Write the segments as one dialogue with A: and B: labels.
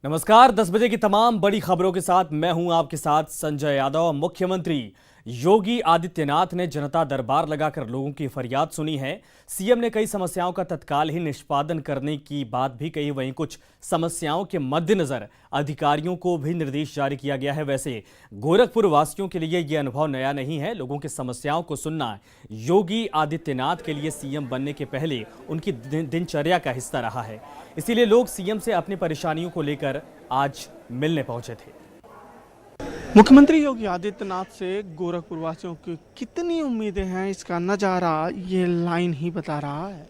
A: नमस्कार। 10 बजे की तमाम बड़ी खबरों के साथ मैं हूं आपके साथ संजय यादव। मुख्यमंत्री योगी आदित्यनाथ ने जनता दरबार लगाकर लोगों की फरियाद सुनी है। सीएम ने कई समस्याओं का तत्काल ही निष्पादन करने की बात भी कही। वहीं कुछ समस्याओं के मद्देनजर अधिकारियों को भी निर्देश जारी किया गया है। वैसे गोरखपुर वासियों के लिए यह अनुभव नया नहीं है। लोगों की समस्याओं को सुनना योगी आदित्यनाथ के लिए सीएम बनने के पहले उनकी दिनचर्या का हिस्सा रहा है। इसीलिए लोग सीएम से अपनी परेशानियों को लेकर आज मिलने पहुंचे थे।
B: मुख्यमंत्री योगी आदित्यनाथ से गोरखपुर वासियों की कितनी उम्मीदें हैं, इसका नज़ारा ये लाइन ही बता रहा है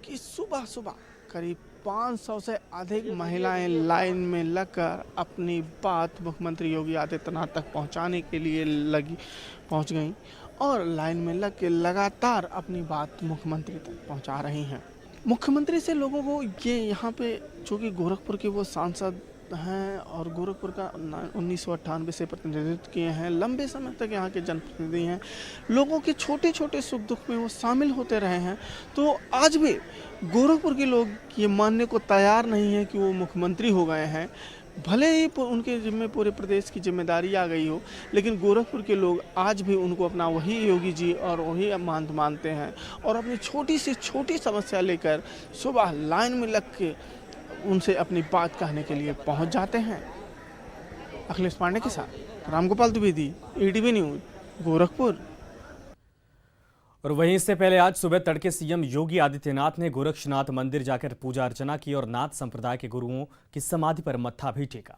B: कि सुबह सुबह करीब 500 से अधिक महिलाएं लाइन में लगकर अपनी बात मुख्यमंत्री योगी आदित्यनाथ तक पहुंचाने के लिए पहुंच गईं और लाइन में लग के लगातार अपनी बात मुख्यमंत्री तक पहुंचा रही हैं। मुख्यमंत्री से लोगों को ये यहाँ पे, चूँकि गोरखपुर के वो सांसद हैं और गोरखपुर का 1998 से प्रतिनिधित्व किए हैं, लंबे समय तक यहाँ के जनप्रतिनिधि हैं, लोगों के छोटे छोटे सुख दुख में वो शामिल होते रहे हैं। तो आज भी गोरखपुर के लोग ये मानने को तैयार नहीं है कि वो मुख्यमंत्री हो गए हैं। भले ही उनके जिम्मे पूरे प्रदेश की जिम्मेदारी आ गई हो, लेकिन गोरखपुर के लोग आज भी उनको अपना वही योगी जी और वही मानते हैं और अपनी छोटी से छोटी समस्या लेकर सुबह लाइन में लग के उनसे अपनी बात कहने के लिए पहुंच जाते हैं। अखिलेश पांडे के साथ रामगोपाल द्विवेदी, ईटीवी न्यूज, गोरखपुर।
A: और वहीं इससे पहले आज सुबह तड़के सीएम योगी आदित्यनाथ ने गोरक्षनाथ मंदिर जाकर पूजा अर्चना की और नाथ संप्रदाय के गुरुओं की समाधि पर मत्था भी टेका।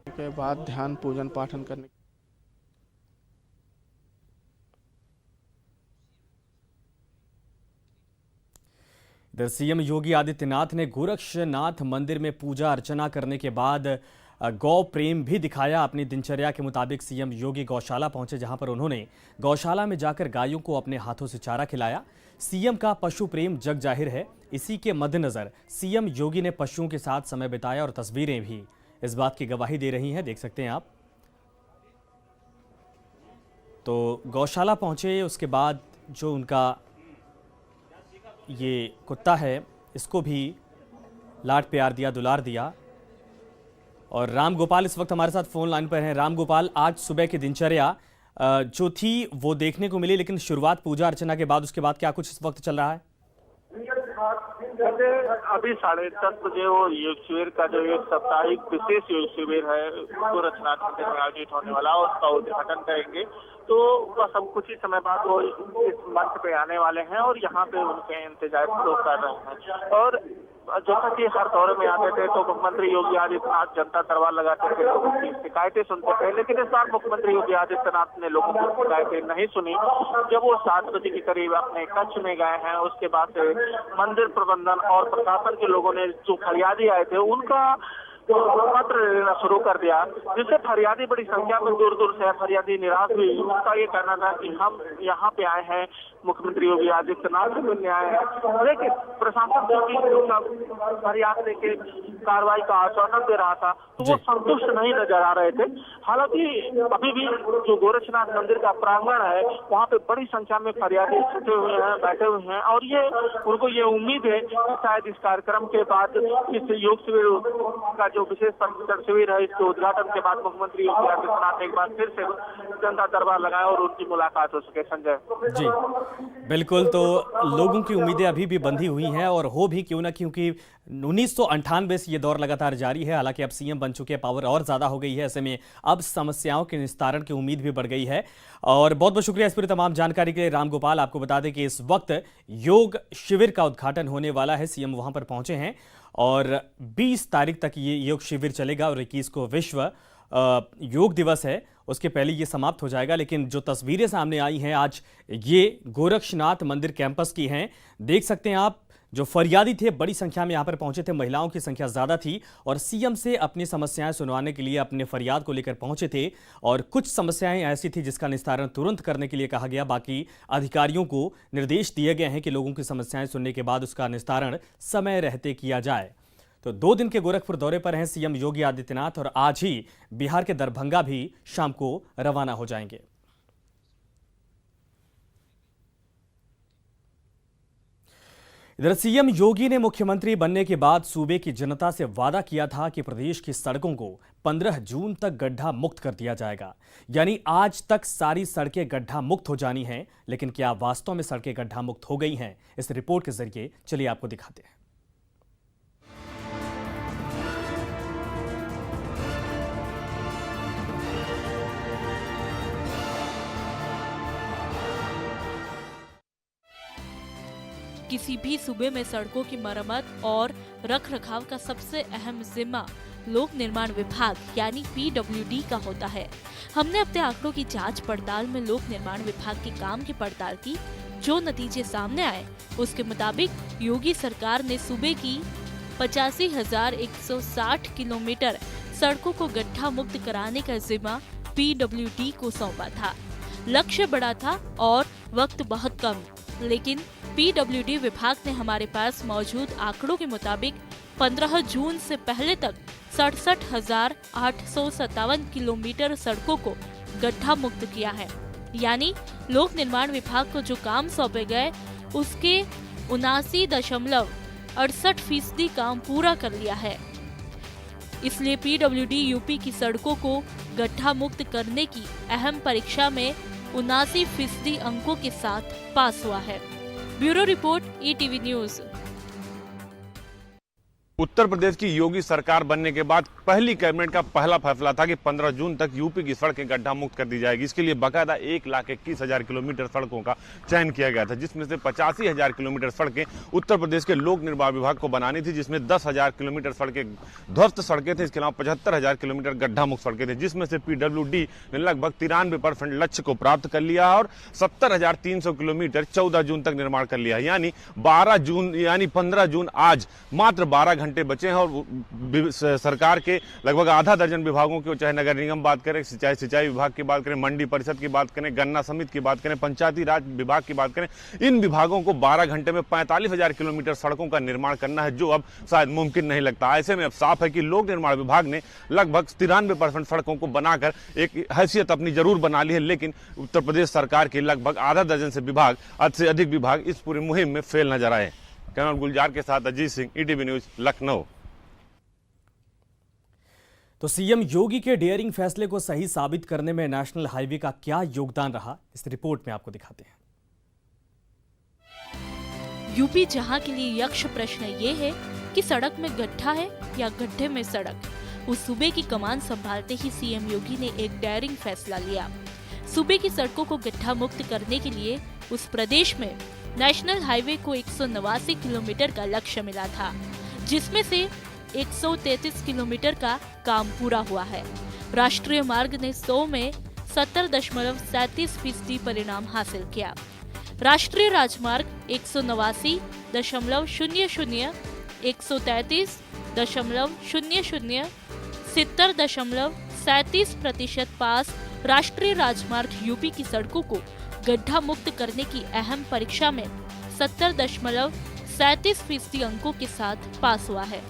B: के बाद ध्यान पूजन पाठन करने
A: इधर सीएम योगी आदित्यनाथ ने गोरक्षनाथ मंदिर में पूजा अर्चना करने के बाद गौ प्रेम भी दिखाया। अपनी दिनचर्या के मुताबिक सीएम योगी गौशाला पहुंचे, जहां पर उन्होंने गौशाला में जाकर गायों को अपने हाथों से चारा खिलाया। सीएम का पशु प्रेम जग जाहिर है। इसी के मद्देनजर सीएम योगी ने पशुओं के साथ समय बिताया और तस्वीरें भी इस बात की गवाही दे रही हैं। देख सकते हैं आप। तो गौशाला पहुंचे, उसके बाद जो उनका ये कुत्ता है, इसको भी लाड प्यार दिया, दुलार दिया। और राम गोपाल इस वक्त हमारे साथ फोन लाइन पर हैं। राम गोपाल, आज सुबह की दिनचर्या जो थी वो देखने को मिली, लेकिन शुरुआत पूजा अर्चना के बाद, उसके बाद क्या कुछ इस वक्त चल रहा है?
C: अभी 10:30 बजे वो योग शिविर का जो एक साप्ताहिक विशेष योग शिविर है गोरक्षनाथ मंदिर में आयोजित होने वाला, उसका उद्घाटन करेंगे। तो बस अब कुछ ही समय बाद वो इस मंच पे आने वाले हैं और यहाँ पे उनके इंतजार लोग कर रहे हैं। और जैसा कि हर दौरे में आते थे तो मुख्यमंत्री योगी आदित्यनाथ जनता दरबार लगाते थे, लोगों की शिकायतें सुनते थे, लेकिन इस बार मुख्यमंत्री योगी आदित्यनाथ ने लोगों की शिकायतें नहीं सुनी। जब वो 7 बजे के करीब अपने कक्ष में गए हैं, उसके बाद से मंदिर प्रबंधन और प्रशासन के लोगों ने जो फरियादी आए थे उनका पत्र लेना शुरू कर दिया, जिससे फरियादी बड़ी संख्या में दूर दूर से फरियादी निराश हुई। उनका ये कहना था कि हम यहाँ पे आए हैं मुख्यमंत्री योगी आदित्यनाथ से मिलने आए हैं, लेकिन प्रशासन जो फरियाद लेके कार्रवाई का आश्वासन दे रहा था तो वो संतुष्ट नहीं नजर आ रहे थे। हालांकि अभी भी जो गोरक्षनाथ मंदिर का प्रांगण है वहाँ पे बड़ी संख्या में फरियादी छुटे हुए हैं, बैठे हुए हैं और ये उनको ये उम्मीद है कि शायद इस कार्यक्रम के बाद, इस योग शिविर का जो विशेष प्रशिक्षण शिविर है, इसके उद्घाटन के बाद मुख्यमंत्री योगी आदित्यनाथ एक बार फिर से जनता दरबार लगाए और उनकी मुलाकात हो सके। संजय
A: जी बिल्कुल। तो लोगों की उम्मीदें अभी भी बंधी हुई हैं और हो भी क्यों ना, क्योंकि 1998 से ये दौर लगातार जारी है। हालांकि अब सीएम बन चुके हैं, पावर और ज्यादा हो गई है, ऐसे में अब समस्याओं के निस्तारण की उम्मीद भी बढ़ गई है। और बहुत बहुत शुक्रिया इस पूरी तमाम जानकारी के लिए राम गोपाल। आपको बता दें कि इस वक्त योग शिविर का उद्घाटन होने वाला है, सीएम वहां पर पहुंचे हैं और 20 तारीख तक ये योग शिविर चलेगा और 21 को विश्व योग दिवस है, उसके पहले ये समाप्त हो जाएगा। लेकिन जो तस्वीरें सामने आई हैं आज, ये गोरक्षनाथ मंदिर कैंपस की हैं। देख सकते हैं आप, जो फरियादी थे बड़ी संख्या में यहाँ पर पहुंचे थे, महिलाओं की संख्या ज्यादा थी और सीएम से अपनी समस्याएं सुनवाने के लिए अपने फरियाद को लेकर पहुंचे थे। और कुछ समस्याएं ऐसी थी जिसका निस्तारण तुरंत करने के लिए कहा गया। बाकी अधिकारियों को निर्देश दिए गए हैं कि लोगों की समस्याएं सुनने के बाद उसका निस्तारण समय रहते किया जाए। तो 2 दिन के गोरखपुर दौरे पर हैं सीएम योगी आदित्यनाथ और आज ही बिहार के दरभंगा भी शाम को रवाना हो जाएंगे। इधर सीएम योगी ने मुख्यमंत्री बनने के बाद सूबे की जनता से वादा किया था कि प्रदेश की सड़कों को 15 जून तक गड्ढा मुक्त कर दिया जाएगा। यानी आज तक सारी सड़कें गड्ढा मुक्त हो जानी हैं, लेकिन क्या वास्तव में सड़कें गड्ढा मुक्त हो गई हैं? इस रिपोर्ट के जरिए चलिए आपको दिखाते हैं।
D: किसी भी सूबे में सड़कों की मरम्मत और रखरखाव का सबसे अहम जिम्मा लोक निर्माण विभाग यानी PWD का होता है। हमने अपने आंकड़ों की जांच पड़ताल में लोक निर्माण विभाग के काम की पड़ताल की। जो नतीजे सामने आए उसके मुताबिक योगी सरकार ने सूबे की 85,160 किलोमीटर सड़कों को गड्ढा मुक्त कराने का जिम्मा PWD को सौंपा था। लक्ष्य बड़ा था और वक्त बहुत कम, लेकिन PWD विभाग ने हमारे पास मौजूद आंकड़ों के मुताबिक 15 जून से पहले तक 67,857 किलोमीटर सड़कों को गड्ढा मुक्त किया है। यानी लोक निर्माण विभाग को जो काम सौंपे गए उसके 79.68% काम पूरा कर लिया है। इसलिए PWD यूपी की सड़कों को गड्ढा मुक्त करने की अहम परीक्षा में 79% अंकों के साथ पास हुआ है। Bureau report ETV news.
E: Uttar Pradesh की योगी सरकार बनने के बाद पहली कैबिनेट का पहला फैसला था कि 15 जून तक यूपी की सड़कें गड्ढा मुक्त कर दी जाएगी। इसके लिए बाकायदा 1,21,000 किलोमीटर सड़कों का चयन किया गया था, जिसमें से 85,000 किलोमीटर सड़कें उत्तर प्रदेश के लोक निर्माण विभाग को बनानी थी, जिसमें 10,000 किलोमीटर सड़कें ध्वस्त सड़कें थे। इसके अलावा 75,000 किलोमीटर गड्ढा मुक्त सड़कें थे, जिसमें से PWD ने लगभग 93% लक्ष्य को प्राप्त कर लिया और 70,300 किलोमीटर 14 जून तक निर्माण कर लिया। यानी 15 जून आज मात्र 12 घंटे बचे हैं और सरकार के लगभग आधा दर्जन विभागों के, चाहे नगर निगम बात करें, सिंचाई विभाग की बात करें, मंडी परिषद की बात करें, गन्ना समिति की बात करें, पंचायती राज विभाग की बात करें, इन विभागों को 12 घंटे में 45,000 किलोमीटर सड़कों का निर्माण करना है, जो अब शायद मुमकिन नहीं लगता। ऐसे में अब साफ है कि लोक निर्माण विभाग ने लगभग 93% सड़कों को बनाकर एक हैसियत अपनी जरूर बना ली है, लेकिन उत्तर प्रदेश सरकार के लगभग आधा दर्जन से अधिक विभाग इस पूरी मुहिम में फेल नजर आए। कैमरा गुलजार के साथ अजीत सिंह, ETV न्यूज, लखनऊ।
A: तो सीएम योगी के डेयरिंग फैसले को सही साबित करने में नेशनल हाईवे का क्या योगदान रहा, इस रिपोर्ट में आपको दिखाते हैं।
D: यूपी जहां के लिए यक्ष प्रश्न ये है कि सड़क में गड्ढा है या गड्ढे में सड़क, उस सूबे की कमान संभालते ही सीएम योगी ने एक डेयरिंग फैसला लिया। सूबे की सड़कों को गड्ढा मुक्त करने के लिए उस प्रदेश में नेशनल हाईवे को 189 किलोमीटर का लक्ष्य मिला था, जिसमें से 133 किलोमीटर का काम पूरा हुआ है। राष्ट्रीय मार्ग ने 100 में 70.37% परिणाम हासिल किया। राष्ट्रीय राजमार्ग 189.00, 133.00, 70.37% पास राष्ट्रीय राजमार्ग यूपी की सड़कों को गड्ढा मुक्त करने की अहम परीक्षा में 70.37% अंकों के साथ पास हुआ है।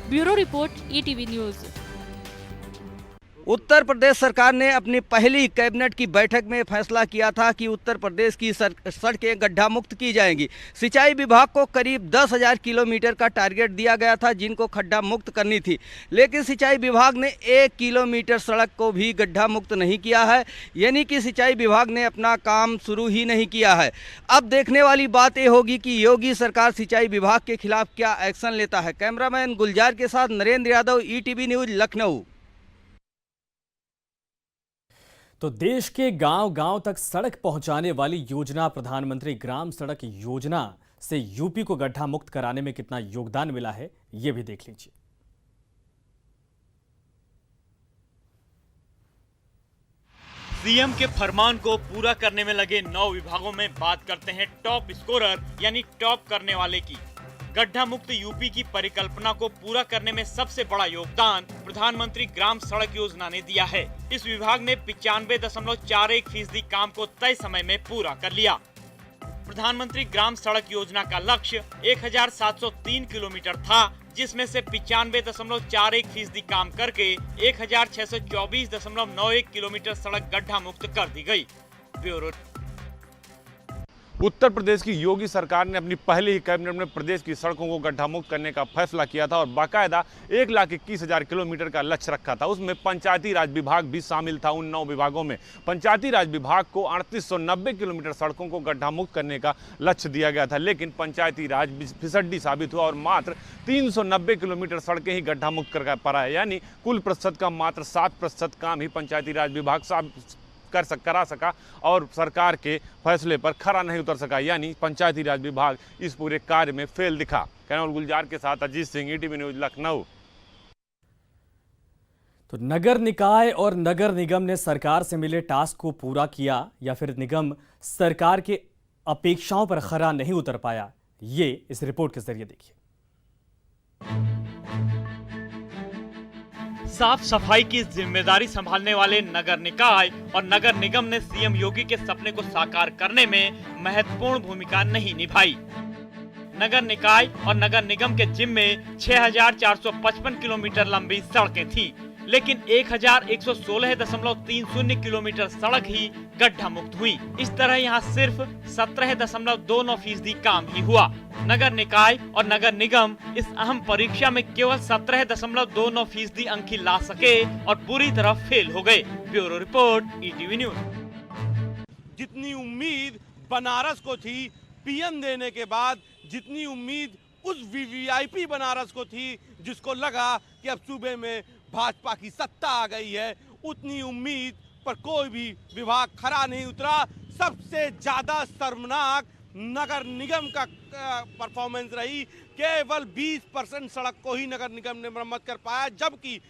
D: Bureau report ETV news.
F: Uttar Pradesh सरकार ने अपनी पहली कैबिनेट की बैठक में फैसला किया था कि उत्तर प्रदेश की सड़कें गड्ढा मुक्त की जाएंगी। सिंचाई विभाग को करीब 10,000 किलोमीटर का टारगेट दिया गया था जिनको गड्ढा मुक्त करनी थी, लेकिन सिंचाई विभाग ने 1 किलोमीटर सड़क को भी गड्ढा मुक्त नहीं किया है। यानी कि सिंचाई विभाग ने अपना काम शुरू ही नहीं किया है। अब देखने वाली बात ये होगी कि योगी सरकार सिंचाई विभाग के खिलाफ क्या एक्शन लेता है। कैमरामैन गुलजार के साथ नरेंद्र यादव, ETV न्यूज, लखनऊ।
A: तो देश के गांव-गांव तक सड़क पहुंचाने वाली योजना प्रधानमंत्री ग्राम सड़क योजना से यूपी को गड्ढा मुक्त कराने में कितना योगदान मिला है, ये भी देख लीजिए।
G: सीएम के फरमान को पूरा करने में लगे 9 विभागों में बात करते हैं टॉप स्कोरर यानी टॉप करने वाले की। गड्ढा मुक्त यूपी की परिकल्पना को पूरा करने में सबसे बड़ा योगदान प्रधानमंत्री ग्राम सड़क योजना ने दिया है। इस विभाग ने 95.41% काम को तय समय में पूरा कर लिया। प्रधानमंत्री ग्राम सड़क योजना का लक्ष्य 1,703 किलोमीटर था, जिसमें से 95.41% काम करके 1,624.91 किलोमीटर सड़क गड्ढा मुक्त कर दी गई। ब्यूरो
E: उत्तर प्रदेश की योगी सरकार ने अपनी पहले ही कैबिनेट में प्रदेश की सड़कों को गड्ढा मुक्त करने का फैसला किया था और बाकायदा 1,21,000 किलोमीटर का लक्ष्य रखा था। उसमें पंचायती राज विभाग भी शामिल था। उन 9 विभागों में पंचायती राज विभाग को 3890 किलोमीटर सड़कों को गड्ढा मुक्त करने का लक्ष्य दिया गया था, लेकिन पंचायती राज फिसड्डी साबित हुआ और मात्र 390 किलोमीटर सड़कें ही गड्ढा मुक्त कर पाया है। यानी कुल प्रतिशत का मात्र 7% काम ही पंचायती राज विभाग करा सका और सरकार के फैसले पर खरा नहीं उतर सका। यानी पंचायती राज विभाग इस पूरे कार्य में फेल दिखा। कैनोल गुलजार के साथ अजीत सिंह, ईटीवी न्यूज, लखनऊ।
A: तो नगर निकाय और नगर निगम ने सरकार से मिले टास्क को पूरा किया या फिर निगम सरकार के अपेक्षाओं पर खरा नहीं उतर पाया, ये इस रिपोर्ट के जरिए देखिए।
G: साफ सफाई की जिम्मेदारी संभालने वाले नगर निकाय और नगर निगम ने सीएम योगी के सपने को साकार करने में महत्वपूर्ण भूमिका नहीं निभाई। नगर निकाय और नगर निगम के जिम्मे 6,455 किलोमीटर लंबी सड़कें थीं, लेकिन 1,116.30 किलोमीटर सड़क ही गड्ढा मुक्त हुई। इस तरह यहाँ सिर्फ 17.29% काम ही हुआ। नगर निकाय और नगर निगम इस अहम परीक्षा में केवल 17.29% अंक ही ला सके और पूरी तरह फेल हो गए। Bureau report, ETV news.
H: जितनी उम्मीद बनारस को थी पीएम देने के बाद, जितनी उम्मीद उस वीवीआईपी बनारस को थी जिसको लगा कि अब सूबे में भाजपा की सत्ता आ गई है, उतनी उम्मीद पर कोई भी विभाग खरा नहीं उतरा। सबसे ज्यादा शर्मनाक नगर निगम का परफॉर्मेंस रही। केवल 20% सड़क को ही नगर निगम ने मरम्मत कर पाया, जबकि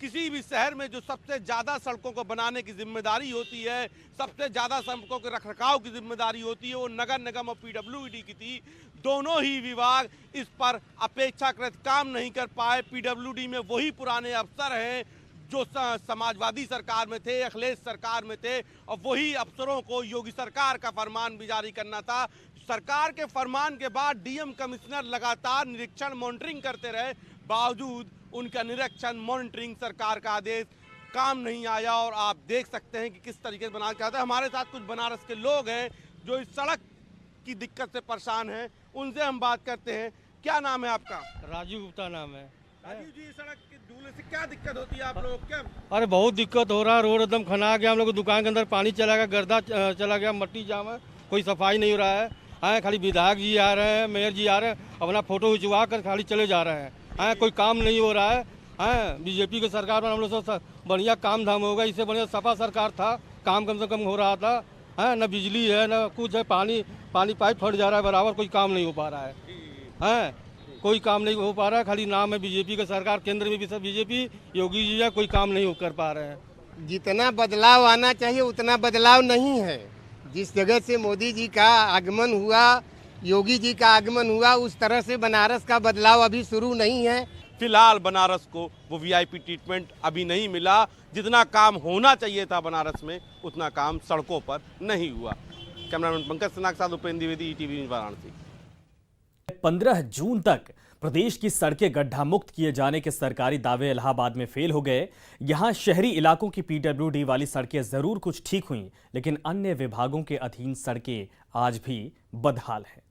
H: किसी भी शहर में जो सबसे ज्यादा सड़कों को बनाने की जिम्मेदारी होती है, सबसे ज्यादा सड़कों के रखरखाव की जिम्मेदारी होती है, वो नगर निगम और पीडब्ल्यूडी की थी। दोनों ही विभाग इस पर अपेक्षाकृत काम नहीं कर पाए। पीडब्ल्यूडी में वही पुराने अफसर हैं जो समाजवादी सरकार में थे, अखिलेश सरकार में थे, और वही अफसरों को योगी सरकार का फरमान भी जारी करना था। सरकार के फरमान के बाद डीएम कमिश्नर लगातार निरीक्षण मॉनिटरिंग करते रहे, बावजूद उनका निरीक्षण मॉनिटरिंग सरकार का आदेश काम नहीं आया। और आप देख सकते हैं कि किस तरीके से बनारस आता है। हमारे साथ कुछ बनारस के लोग हैं जो इस सड़क की दिक्कत से परेशान हैं, उनसे हम बात करते हैं। क्या नाम है आपका?
I: राजू गुप्ता नाम है।
H: राजू जी, सड़क के धूल से क्या दिक्कत होती है आप लोग? क्या?
I: अरे बहुत दिक्कत हो रहा है, रोड एकदम खना गया। हम लोग दुकान के अंदर पानी चला गया, गर्दा चला गया, मट्टी जाम है, कोई सफाई नहीं हो रहा है। खाली विधायक जी आ रहे हैं, मेयर जी आ रहे हैं, अपना फोटो खिंचवा कर खाली चले जा रहे हैं। कोई काम नहीं हो रहा है। बीजेपी की सरकार में हम लोग से बढ़िया काम धाम होगा, इससे बढ़िया सपा सरकार था, काम कम से कम हो रहा था। न बिजली है न कुछ है, पानी पाइप फट जा रहा है बराबर, कोई काम नहीं हो पा रहा है। कोई काम नहीं हो पा रहा है, खाली नाम है बीजेपी का सरकार, केंद्र में भी सब बीजेपी, योगी जी है, कोई काम नहीं कर पा रहे हैं।
J: जितना बदलाव आना चाहिए उतना बदलाव नहीं है। जिस जगह से मोदी जी का आगमन हुआ, योगी जी का आगमन हुआ, उस तरह से बनारस का बदलाव अभी शुरू नहीं है।
H: फिलहाल बनारस को वो वीआईपी ट्रीटमेंट अभी नहीं मिला। जितना काम होना चाहिए था बनारस में, उतना काम सड़कों पर नहीं हुआ। कैमरामैन पंकज सिन्हा के साथ उपेंद्र द्विवेदी, ईटीवी न्यूज, वाराणसी।
A: 15 जून तक प्रदेश की सड़कें गड्ढा मुक्त किए जाने के सरकारी दावे इलाहाबाद में फेल हो गए। यहां शहरी इलाकों की पीडब्ल्यूडी वाली सड़कें जरूर कुछ ठीक हुईं, लेकिन अन्य विभागों के अधीन सड़कें आज भी बदहाल हैं।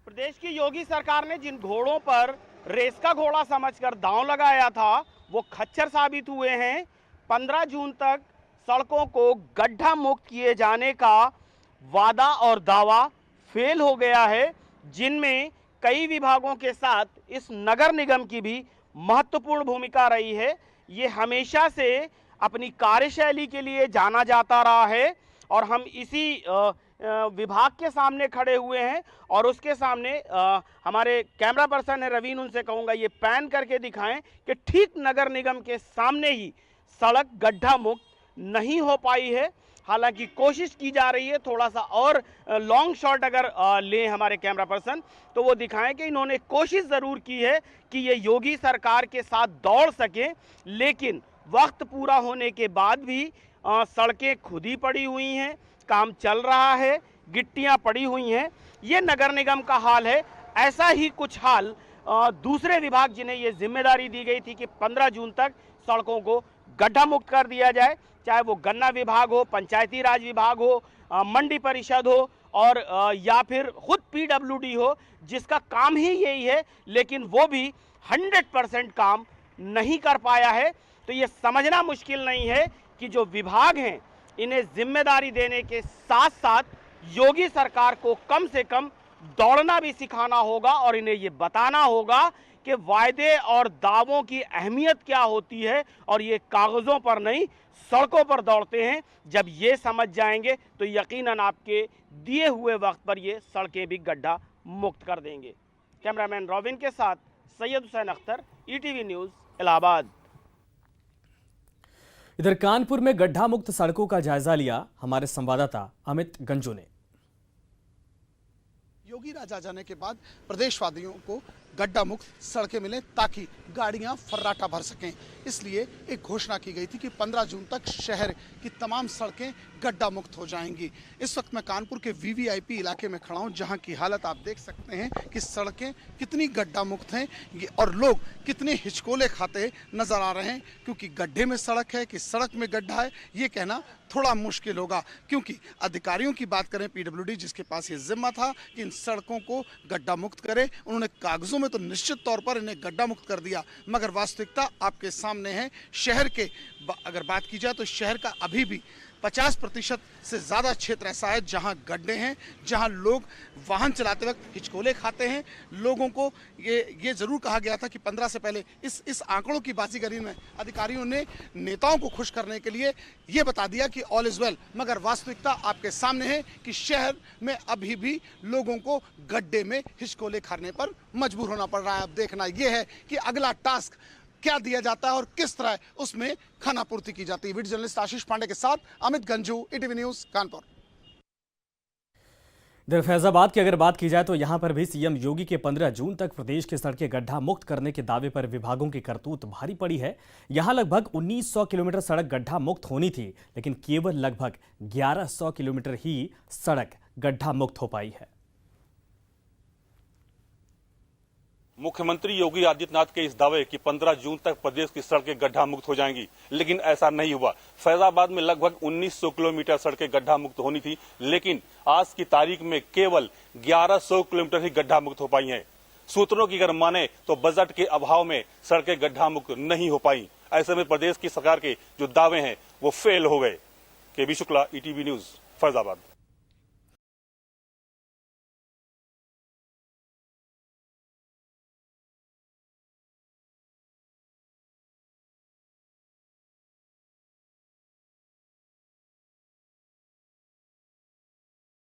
B: प्रदेश की योगी सरकार ने जिन घोड़ों पर रेस का घोड़ा समझकर दांव लगाया था, वो खच्चर साबित हुए हैं। 15 जून तक सड़कों को गड्ढा मुक्त किए जाने का वादा और दावा फेल हो गया है, जिनमें कई विभागों के साथ इस नगर निगम की भी महत्वपूर्ण भूमिका रही है। ये हमेशा से अपनी कार्यशैली के लिए जाना जाता रहा है और हम इसी विभाग के सामने खड़े हुए हैं और उसके सामने हमारे कैमरा पर्सन है रवीन, उनसे कहूँगा ये पैन करके दिखाएं कि ठीक नगर निगम के सामने ही सड़क गड्ढा मुक्त नहीं हो पाई है। हालांकि कोशिश की जा रही है। थोड़ा सा और लॉन्ग शॉट अगर लें हमारे कैमरा पर्सन, तो वो दिखाएं कि इन्होंने कोशिश ज़रूर की है कि ये योगी सरकार के साथ दौड़ सकें, लेकिन वक्त पूरा होने के बाद भी सड़कें खुद ही पड़ी हुई हैं, काम चल रहा है, गिट्टियां पड़ी हुई हैं। ये नगर निगम का हाल है। ऐसा ही कुछ हाल दूसरे विभाग जिन्हें ये जिम्मेदारी दी गई थी कि 15 जून तक सड़कों को गड्ढा मुक्त कर दिया जाए, चाहे वो गन्ना विभाग हो, पंचायती राज विभाग हो, मंडी परिषद हो
K: और या फिर खुद पीडब्ल्यूडी हो जिसका काम ही यही है, लेकिन वो भी 100% काम नहीं कर पाया है। तो ये समझना मुश्किल नहीं है कि जो विभाग हैं इन्हें जिम्मेदारी देने के साथ साथ योगी सरकार को कम से कम दौड़ना भी सिखाना होगा और इन्हें ये बताना होगा कि वायदे और दावों की अहमियत क्या होती है और ये कागजों पर नहीं सड़कों पर दौड़ते हैं। जब ये समझ जाएंगे तो यकीनन आपके दिए हुए वक्त पर ये सड़कें भी गड्ढा मुक्त कर देंगे। कैमरामैन रॉबिन के साथ सैयद हुसैन अख्तर, ईटीवी न्यूज़, इलाहाबाद।
A: इधर कानपुर में गड्ढा मुक्त सड़कों का जायजा लिया हमारे संवाददाता अमित गंजू ने।
L: योगी राज आ जाने के बाद प्रदेशवासियों को गड्ढा मुक्त सड़कें मिलें ताकि गाड़ियां फर्राटा भर सकें, इसलिए एक घोषणा की गई थी कि 15 जून तक शहर की तमाम सड़कें गड्ढा मुक्त हो जाएंगी। इस वक्त मैं कानपुर के वीवीआईपी इलाके में खड़ा हूं, जहां की हालत आप देख सकते हैं कि सड़कें कितनी गड्ढा मुक्त हैं और लोग कितने हिचकोले खाते नजर आ रहे हैं, क्योंकि गड्ढे में सड़क है कि सड़क में गड्ढा है ये कहना थोड़ा मुश्किल होगा। क्योंकि अधिकारियों की बात करें, पीडब्ल्यूडी जिसके पास ये जिम्मा था कि इन सड़कों को गड्ढा मुक्त करे, उन्होंने कागजों में तो निश्चित तौर पर इन्हें गड्ढा मुक्त कर दिया, मगर वास्तविकता आपके सामने है। शहर के अगर बात की जाए तो शहर का अभी भी 50% से ज़्यादा क्षेत्र ऐसा है जहां गड्ढे हैं, जहां लोग वाहन चलाते वक्त हिचकोले खाते हैं। लोगों को ये ज़रूर कहा गया था कि 15 से पहले इस आंकड़ों की बाजीगरी में अधिकारियों ने नेताओं को खुश करने के लिए ये बता दिया कि ऑल इज़ वेल, मगर वास्तविकता आपके सामने है कि शहर में अभी भी लोगों को गड्ढे में हिचकोले खाने पर मजबूर होना पड़ रहा है। अब देखना यह है कि अगला टास्क क्या दिया जाता है और किस तरह उसमें खानापूर्ति की जाती है। वीडियो जर्नलिस्ट आशीष पांडे के साथ अमित गंजू, ईटीवी न्यूज़, कानपुर।
A: इधर फैजाबाद की अगर बात की जाए तो यहां पर भी सीएम योगी के 15 जून तक प्रदेश की सड़कें गड्ढा मुक्त करने के दावे पर विभागों की करतूत भारी पड़ी है। यहां लगभग 1900 किलोमीटर सड़क गड्ढा मुक्त होनी थी, लेकिन केवल लगभग 1100 किलोमीटर ही सड़क गड्ढा मुक्त हो पाई है।
E: मुख्यमंत्री योगी आदित्यनाथ के इस दावे कि 15 जून तक प्रदेश की सड़कें गड्ढा मुक्त हो जाएंगी, लेकिन ऐसा नहीं हुआ। फैजाबाद में लगभग 1900 किलोमीटर सड़कें गड्ढा मुक्त होनी थी, लेकिन आज की तारीख में केवल 1100 किलोमीटर ही गड्ढा मुक्त हो पाई हैं। सूत्रों की अगर माने तो बजट के अभाव में सड़कें गड्ढा मुक्त नहीं हो पाई। ऐसे में प्रदेश की सरकार के जो दावे हैं वो फेल हो गए। केबी शुक्ला, ईटीवी न्यूज़, फैजाबाद।